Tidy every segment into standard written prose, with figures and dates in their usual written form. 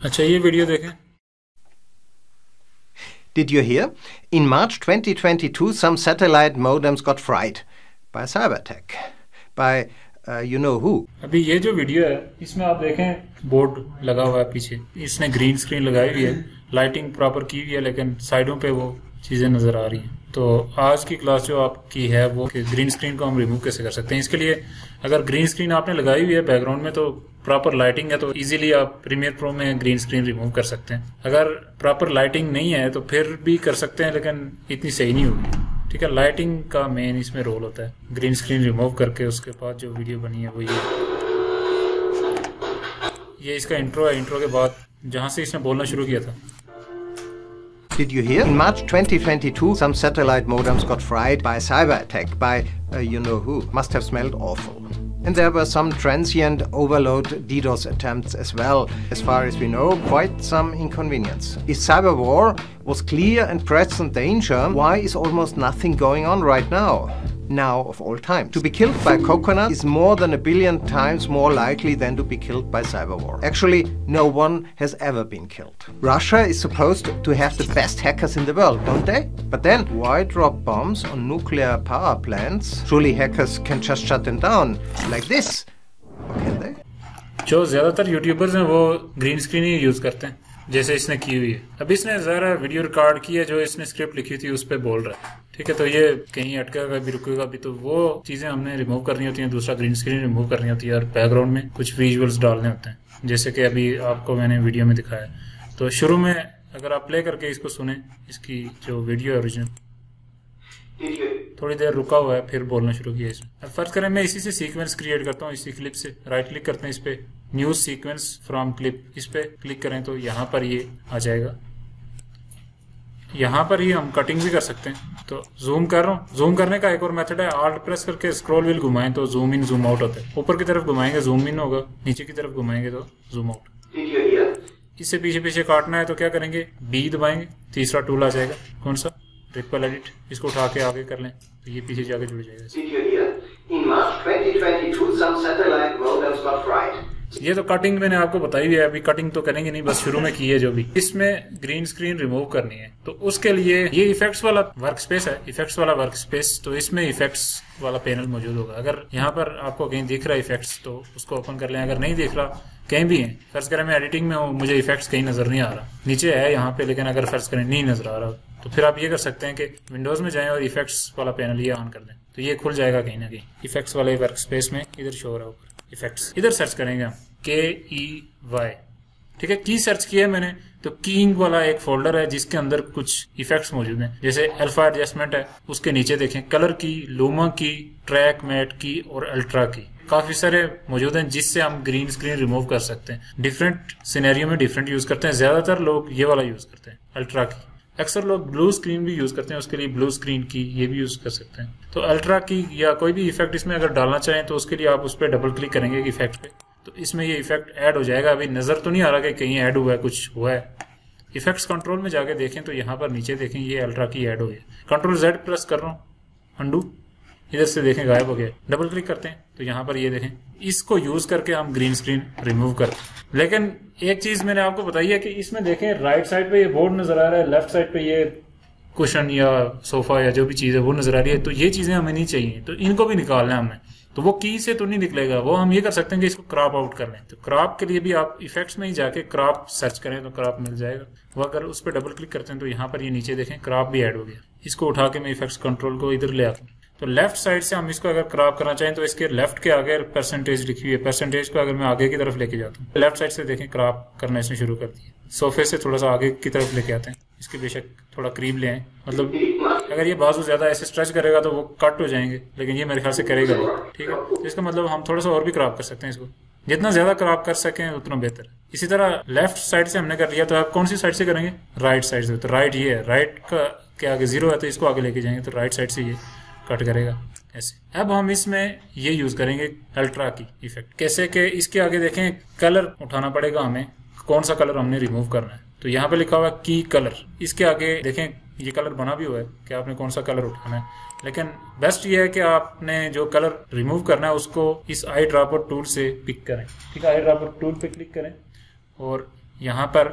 अच्छा ये वीडियो देखें। Did you hear? In March 2022, some satellite modems got fried by cyber attack. By you know who. अभी ये जो वीडियो है इसमें आप देखें बोर्ड लगा हुआ है पीछे, इसने ग्रीन स्क्रीन लगाई हुई है, लाइटिंग प्रॉपर की हुई है, लेकिन साइडों पे वो चीजें नजर आ रही हैं। तो आज की क्लास जो आपकी है वो ग्रीन स्क्रीन को हम रिमूव कैसे कर सकते हैं। इसके लिए अगर ग्रीन स्क्रीन आपने लगाई हुई है बैकग्राउंड में तो प्रॉपर लाइटिंग है तो इजीली आप प्रीमियर प्रो में ग्रीन स्क्रीन रिमूव कर सकते हैं। अगर प्रॉपर लाइटिंग नहीं है तो फिर भी कर सकते हैं, लेकिन इतनी सही नहीं होगी। ठीक है, लाइटिंग का मेन इसमें रोल होता है। ग्रीन स्क्रीन रिमूव करके उसके बाद जो वीडियो बनी है वो ये इसका इंट्रो है। इंट्रो के बाद जहां से इसने बोलना शुरू किया था। Did you hear? In March 2022, some satellite modems got fried by a cyber attack by you know who. Must have smelled awful. And there were some transient overload DDoS attempts as well. As far as we know, quite some inconvenience. If cyber war was clear and present danger, why is almost nothing going on right now? Now of all time. To be killed by coconut is more than 1 billion times more likely than to be killed by cyber war. Actually, no one has ever been killed. Russia is supposed to have the best hackers in the world, don't they? But then, why drop bombs on nuclear power plants? Surely hackers can just shut them down like this. Or can they? जो ज्यादातर YouTubers हैं वो green screen ही use करते हैं, जैसे इसने की हुई है। अब इसने जरा वीडियो रिकॉर्ड की है, जो इसने स्क्रिप्ट लिखी थी उस पर बोल रहा है। ठीक है, तो ये कहीं अटकेगा भी रुकेगा भी, तो वो चीजें हमने रिमूव करनी होती हैं। दूसरा ग्रीन स्क्रीन रिमूव करनी होती है और बैकग्राउंड में कुछ विजुअल्स डालने होते हैं, जैसे कि अभी आपको मैंने वीडियो में दिखाया। तो शुरू में अगर आप प्ले करके इसको सुने, इसकी जो वीडियो है ओरिजिनल, थोड़ी देर रुका हुआ है फिर बोलना शुरू किया इसमें। अब फर्ज करें मैं इसी से सीक्वेंस क्रिएट करता हूँ, इसी क्लिप से राइट क्लिक करते हैं इस पे, न्यूज सीक्वेंस फ्रॉम क्लिप, इस पे क्लिक करें तो यहाँ पर ये आ जाएगा। यहाँ पर ही हम कटिंग भी कर सकते हैं। तो जूम कर रहा हूँ। जूम करने का एक और मेथड है, आल्ट प्रेस करके स्क्रॉल व्हील घुमाएं तो जूम इन जूम आउट होता है। ऊपर की तरफ घुमाएंगे जूम इन होगा, नीचे की तरफ घुमाएंगे तो जूम आउट। इससे पीछे पीछे काटना है तो क्या करेंगे, बी दबाएंगे, तीसरा टूल आ जाएगा, कौन सा, ट्रिपल एडिट। इसको उठा के आगे कर लें तो ये पीछे जाके जुड़ जाएगा। ये तो कटिंग मैंने आपको बताई हुई है, अभी कटिंग तो करेंगे नहीं, बस शुरू में की है जो भी। इसमें ग्रीन स्क्रीन रिमूव करनी है तो उसके लिए ये इफेक्ट्स वाला वर्क स्पेस है, इफेक्ट्स वाला वर्क स्पेस। तो इसमें इफेक्ट्स वाला पैनल मौजूद होगा। अगर यहाँ पर आपको कहीं दिख रहा है इफेक्ट्स तो उसको ओपन कर लें। अगर नहीं दिख रहा, कहीं भी है, फर्ज करें मैं एडिटिंग में हूँ, मुझे इफेक्ट्स कहीं नजर नहीं आ रहा, नीचे है यहाँ पे, लेकिन अगर फर्ज करें नहीं नजर आ रहा तो फिर आप ये कर सकते हैं कि विंडोज में जाएं और इफेक्ट्स वाला पैनल ये ऑन कर दें तो ये खुल जाएगा कहीं ना कहीं इफेक्ट्स वाले वर्क स्पेस में। इधर शो हो रहा है ऊपर इफेक्ट्स, इधर सर्च करेंगे हम KEY। ठीक है, की सर्च किया मैंने तो कीइंग वाला एक फोल्डर है जिसके अंदर कुछ इफेक्ट्स मौजूद हैं, जैसे अल्फा एडजस्टमेंट है, उसके नीचे देखें कलर की, लूमा की, ट्रैक मैट की और अल्ट्रा की, काफी सारे मौजूद हैं जिससे हम ग्रीन स्क्रीन रिमूव कर सकते हैं। डिफरेंट सिनेरियो में डिफरेंट यूज करते हैं, ज्यादातर लोग ये वाला यूज करते हैं अल्ट्रा की। अक्सर लोग ब्लू स्क्रीन भी यूज करते हैं, उसके लिए ब्लू स्क्रीन की ये भी यूज कर सकते हैं। तो अल्ट्रा की या कोई भी इफेक्ट इसमें अगर डालना चाहें तो उसके लिए आप उस पर डबल क्लिक करेंगे इफेक्ट पे, तो इसमें ये इफेक्ट ऐड हो जाएगा। अभी नजर तो नहीं आ रहा कि कहीं ऐड हुआ है, कुछ हुआ है। इफेक्ट्स कंट्रोल में जाके देखें तो यहाँ पर नीचे देखें ये अल्ट्रा की ऐड हो गया। कंट्रोल Z प्रेस कर रहा हूँ, अंडू, इधर से देखें गायब हो गया। डबल क्लिक करते हैं तो यहाँ पर ये देखें, इसको यूज करके हम ग्रीन स्क्रीन रिमूव करते हैं। लेकिन एक चीज मैंने आपको बताई है कि इसमें देखें राइट साइड पे ये बोर्ड नजर आ रहा है, लेफ्ट साइड पे ये कुशन या सोफा या जो भी चीज है वो नजर आ रही है। तो ये चीजें हमें नहीं चाहिए, तो इनको भी निकालना है हमें। तो वो की से तो नहीं निकलेगा, वो हम ये कर सकते हैं कि इसको क्रॉप आउट कर लें। तो क्रॉप के लिए भी आप इफेक्ट्स में ही जाके क्रॉप सर्च करें तो क्रॉप मिल जाएगा। वो अगर उस पर डबल क्लिक करते हैं तो यहाँ पर ये नीचे देखें क्रॉप भी ऐड हो गया। इसको उठा के मैं इफेक्ट्स कंट्रोल को इधर ले आता हूँ। तो लेफ्ट साइड से हम इसको अगर क्रॉप करना चाहें तो इसके लेफ्ट के आगे परसेंटेज लिखी हुई है, परसेंटेज को अगर मैं आगे की तरफ लेके जाता हूँ, लेफ्ट साइड से देखें क्रॉप करना इसने शुरू कर दिया। सोफे से थोड़ा सा आगे की तरफ लेके आते हैं, इसके बेशक थोड़ा करीब ले आए, मतलब अगर ये बाजू ज्यादा ऐसे स्ट्रेच करेगा तो वो कट हो जाएंगे, लेकिन ये मेरे ख्याल से करेगा नहीं। ठीक है, तो इसका मतलब हम थोड़ा सा और भी क्रॉप कर सकते हैं इसको, जितना ज्यादा क्रॉप कर सकें उतना बेहतर। इसी तरह लेफ्ट साइड से हमने कर लिया, तो आप कौन सी साइड से करेंगे, राइट साइड से। तो राइट ये है, राइट का के आगे 0 है तो इसको आगे लेके जाएंगे तो राइट साइड से ये कट करेगा ऐसे। अब हम इसमें ये यूज करेंगे अल्ट्रा की इफेक्ट। कैसे कि इसके आगे देखें कलर उठाना पड़ेगा हमें, कौन सा कलर हमने रिमूव करना है। तो यहाँ पे लिखा हुआ है की कलर, इसके आगे देखें ये कलर बना भी हुआ है कि आपने कौन सा कलर उठाना है। लेकिन बेस्ट ये है कि आपने जो कलर रिमूव करना है उसको इस आई ड्रॉपर टूल से पिक करें। ठीक है, आई ड्रॉपर टूल पे क्लिक करें और यहाँ पर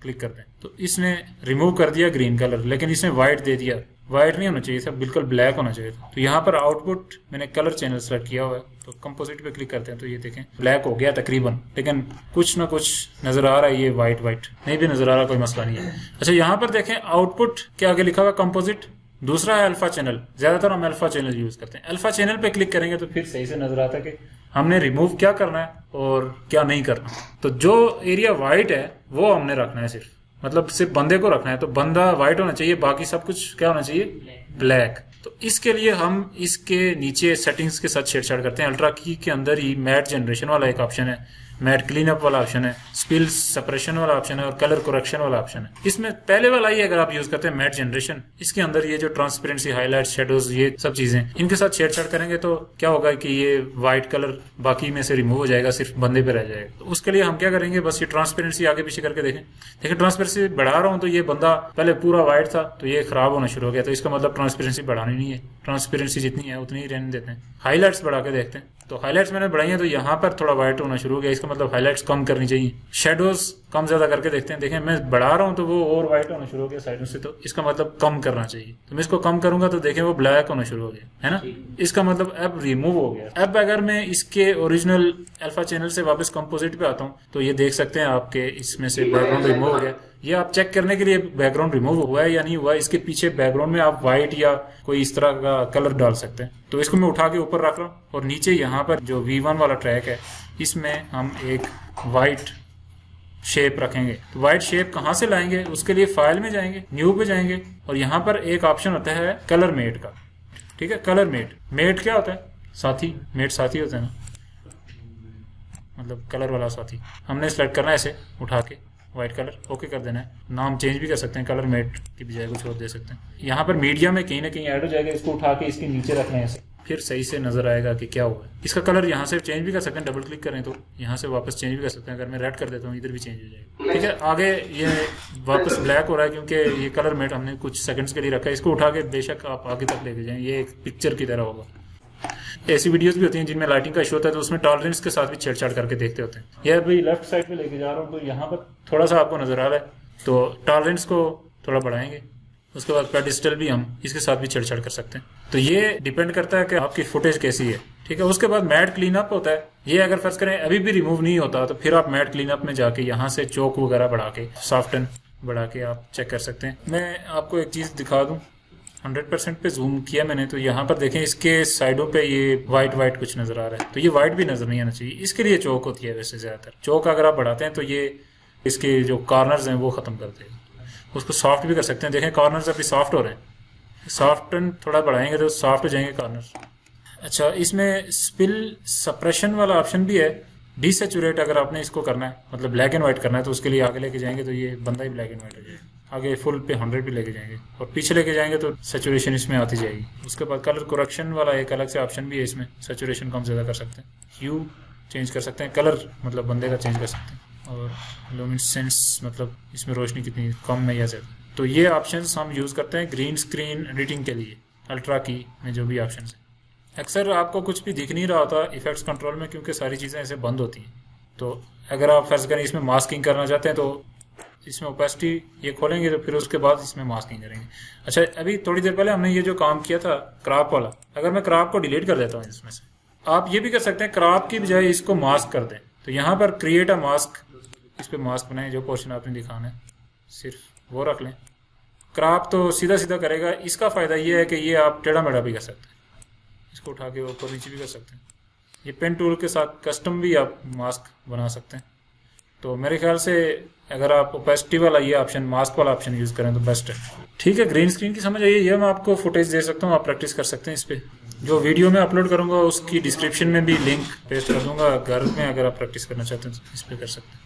क्लिक करते हैं तो इसने रिमूव कर दिया ग्रीन कलर, लेकिन इसने व्हाइट दे दिया। व्हाइट नहीं होना चाहिए था, बिल्कुल ब्लैक होना चाहिए था। तो यहाँ पर आउटपुट मैंने कलर चैनल सेलेक्ट किया हुआ है, तो कंपोजिट पे क्लिक करते हैं तो ये देखें ब्लैक हो गया तकरीबन, लेकिन कुछ ना कुछ नजर आ रहा है, ये व्हाइट नहीं भी नजर आ रहा, कोई मसला नहीं है। अच्छा यहाँ पर देखें आउटपुट के आगे लिखा हुआ कंपोजिट, दूसरा है अल्फा चैनल। ज्यादातर हम अल्फा चैनल यूज करते हैं। अल्फा चैनल पे क्लिक करेंगे तो फिर सही से नजर आता है कि हमने रिमूव क्या करना है और क्या नहीं करना। तो जो एरिया व्हाइट है वो हमने रखना है, सिर्फ मतलब सिर्फ बंदे को रखना है। तो बंदा व्हाइट होना चाहिए, बाकी सब कुछ क्या होना चाहिए, ब्लैक। तो इसके लिए हम इसके नीचे सेटिंग्स के साथ छेड़छाड़ करते हैं। अल्ट्रा की के अंदर ही मैट जनरेशन वाला एक ऑप्शन है, मैट क्लीन अप वाला ऑप्शन है, स्पिल सप्रेशन वाला ऑप्शन है और कलर करेक्शन वाला ऑप्शन है। इसमें पहले वाला ही अगर आप यूज करते हैं मैट जनरेशन, इसके अंदर ये जो ट्रांसपेरेंसी, हाईलाइट, शेडोज, ये सब चीजें इनके साथ छेड़छाड़ करेंगे तो क्या होगा कि ये व्हाइट कलर बाकी में से रिमूव हो जाएगा, सिर्फ बंदे पे रह जाएगा। तो उसके लिए हम क्या करेंगे, बस ये ट्रांसपेरेंसी आगे पीछे करके देखें ट्रांसपेरेंसी बढ़ा रहा हूं तो ये बंदा पहले पूरा व्हाइट था तो ये खराब होना शुरू हो गया। तो इसका मतलब ट्रांसपेरेंसी बढ़ानी नहीं है, ट्रांसपेरेंसी जितनी है उतनी ही रहने देते हैं। हाईलाइट्स बढ़ा के देखते हैं, तो हाईलाइट्स मैंने बढ़ाई है तो यहाँ पर थोड़ा व्हाइट होना शुरू हो गया, इसका मतलब हाईलाइट्स कम करनी चाहिए। शेडोज कम ज्यादा करके देखते हैं, देखें मैं बढ़ा रहा हूँ तो वो और व्हाइट होना शुरू हो गया साइडों से, तो इसका मतलब कम करना चाहिए। तो मैं इसको कम करूंगा तो देखें वो ब्लैक होना शुरू हो गया, है ना, इसका मतलब अब रिमूव हो गया। अब अगर मैं इसके ओरिजिनल अल्फा चैनल से वापस कंपोजिट पे आता हूँ तो ये देख सकते हैं आपके इसमें से बैकग्राउंड रिमूव हो गया। ये आप चेक करने के लिए बैकग्राउंड रिमूव हुआ है या नहीं हुआ, इसके पीछे बैकग्राउंड में आप व्हाइट या कोई इस तरह का कलर डाल सकते हैं। तो इसको मैं उठा के ऊपर रख रहा हूँ और नीचे यहाँ पर जो V1 वाला ट्रैक है इसमें हम एक व्हाइट शेप रखेंगे। तो व्हाइट शेप कहाँ से लाएंगे, उसके लिए फाइल में जाएंगे, न्यू पे जाएंगे और यहाँ पर एक ऑप्शन होता है कलर मेट का। ठीक है, कलर मेट क्या होता है, साथी, मेट साथी होता है ना, मतलब कलर वाला साथी। हमने सेलेक्ट करना है ऐसे उठा के व्हाइट कलर, ओके कर देना है। नाम चेंज भी कर सकते हैं, कलर मेट की बजाय कुछ और दे सकते हैं। यहाँ पर मीडिया में कहीं ना कहीं ऐड हो जाएगा, इसको उठा के इसके नीचे रखना है ऐसे, फिर सही से नजर आएगा कि क्या हुआ है। इसका कलर यहाँ से चेंज भी कर सकते हैं, डबल क्लिक करें तो यहाँ से वापस चेंज भी कर सकते हैं। अगर मैं रेड कर देता हूँ इधर भी चेंज हो जाएगा। ठीक है, आगे ये वापस ब्लैक हो रहा है क्योंकि ये कलर मेट हमने कुछ सेकंड्स के लिए रखा है। इसको उठा के बेशक आप आगे तक लेके जाएं, ये एक पिक्चर की तरह होगा। ऐसी वीडियोस भी होती हैं जिनमें लाइटिंग का इशू होता है तो उसमें टॉलरेंस के साथ भी छेड़छाड़ करके देखते होते हैं। यह भाई लेफ्ट साइड पे लेके जा रहा हूँ तो यहाँ पर थोड़ा सा आपको नजर आ रहा है, तो टॉलरेंस को थोड़ा बढ़ाएंगे। उसके बाद पेडिस्टल भी हम इसके साथ भी छेड़छाड़ कर सकते हैं। तो ये डिपेंड करता है कि आपकी फुटेज कैसी है। ठीक है, उसके बाद मैट क्लीन अप होता है। ये अगर फर्ज करें अभी भी रिमूव नहीं होता तो फिर आप मैट क्लीन अप में जाके यहाँ से चौक वगैरह बढ़ा के, सॉफ्टन बढ़ा के आप चेक कर सकते हैं। मैं आपको एक चीज दिखा दूं, 100% पे जूम किया मैंने तो यहाँ पर देखें इसके साइडों पे ये व्हाइट कुछ नजर आ रहा है, तो ये व्हाइट भी नजर नहीं आना चाहिए। इसके लिए चौक होती है वैसे ज्यादातर। चौक अगर आप बढ़ाते हैं तो ये इसके जो कॉर्नर्स हैं वो खत्म कर देगा। उसको सॉफ्ट भी कर सकते हैं, देखें कॉर्नर्स अभी सॉफ्ट हो रहे हैं, सॉफ्टन थोड़ा बढ़ाएंगे तो सॉफ्ट हो जाएंगे कॉर्नर्स। अच्छा, इसमें स्पिल सप्रेशन वाला ऑप्शन भी है, डिसेचुरेट अगर आपने इसको करना है, मतलब ब्लैक एंड व्हाइट करना है तो उसके लिए आगे लेके जाएंगे तो ये बंदा ही ब्लैक एंड व्हाइट हो जाएगा। आगे फुल पे 100 भी लेके जाएंगे और पीछे लेके जाएंगे तो सैचुरेशन इसमें आती जाएगी। उसके बाद कलर करेक्शन वाला एक अलग से ऑप्शन भी है, इसमें सैचुरेशन कम ज्यादा कर सकते हैं, ह्यू चेंज कर सकते हैं, कलर मतलब बंदे का चेंज कर सकते हैं, और लुमिनेसेंस मतलब इसमें रोशनी कितनी कम है या ज्यादा। तो ये ऑप्शंस हम यूज करते हैं ग्रीन स्क्रीन एडिटिंग के लिए, अल्ट्रा की में जो भी ऑप्शन है। अक्सर आपको कुछ भी दिख नहीं रहा होता इफेक्ट्स कंट्रोल में क्योंकि सारी चीजें ऐसे बंद होती हैं। तो अगर आप फर्ज करें इसमें मास्किंग करना चाहते हैं तो इसमें ओपेसिटी ये खोलेंगे तो फिर उसके बाद इसमें मास्किंग करेंगे। अच्छा, अभी थोड़ी देर पहले हमने ये जो काम किया था क्रॉप वाला, अगर मैं क्रॉप को डिलीट कर देता हूँ इसमें से, आप ये भी कर सकते हैं क्रॉप की बजाय इसको मास्क कर दें। तो यहाँ पर क्रिएट अ मास्क, इस पे मास्क बनाए, जो पोर्शन आपने दिखाना है सिर्फ वो रख लें। क्रॉप तो सीधा सीधा करेगा, इसका फायदा ये है कि ये आप टेढ़ा मेढ़ा भी कर सकते हैं, इसको उठा के ऊपर नीचे भी कर सकते हैं। ये पेन टूल के साथ कस्टम भी आप मास्क बना सकते हैं। तो मेरे ख्याल से अगर आप ओपेसिटी वाला ये ऑप्शन, मास्क वाला ऑप्शन यूज करें तो बेस्ट है। ठीक है, ग्रीन स्क्रीन की समझ आई, ये मैं आपको फुटेज दे सकता हूँ, आप प्रैक्टिस कर सकते हैं इस पे। जो वीडियो में अपलोड करूंगा उसकी डिस्क्रिप्शन में भी लिंक पेस्ट कर दूंगा, घर में अगर आप प्रैक्टिस करना चाहते हैं तो इस पे कर सकते हैं।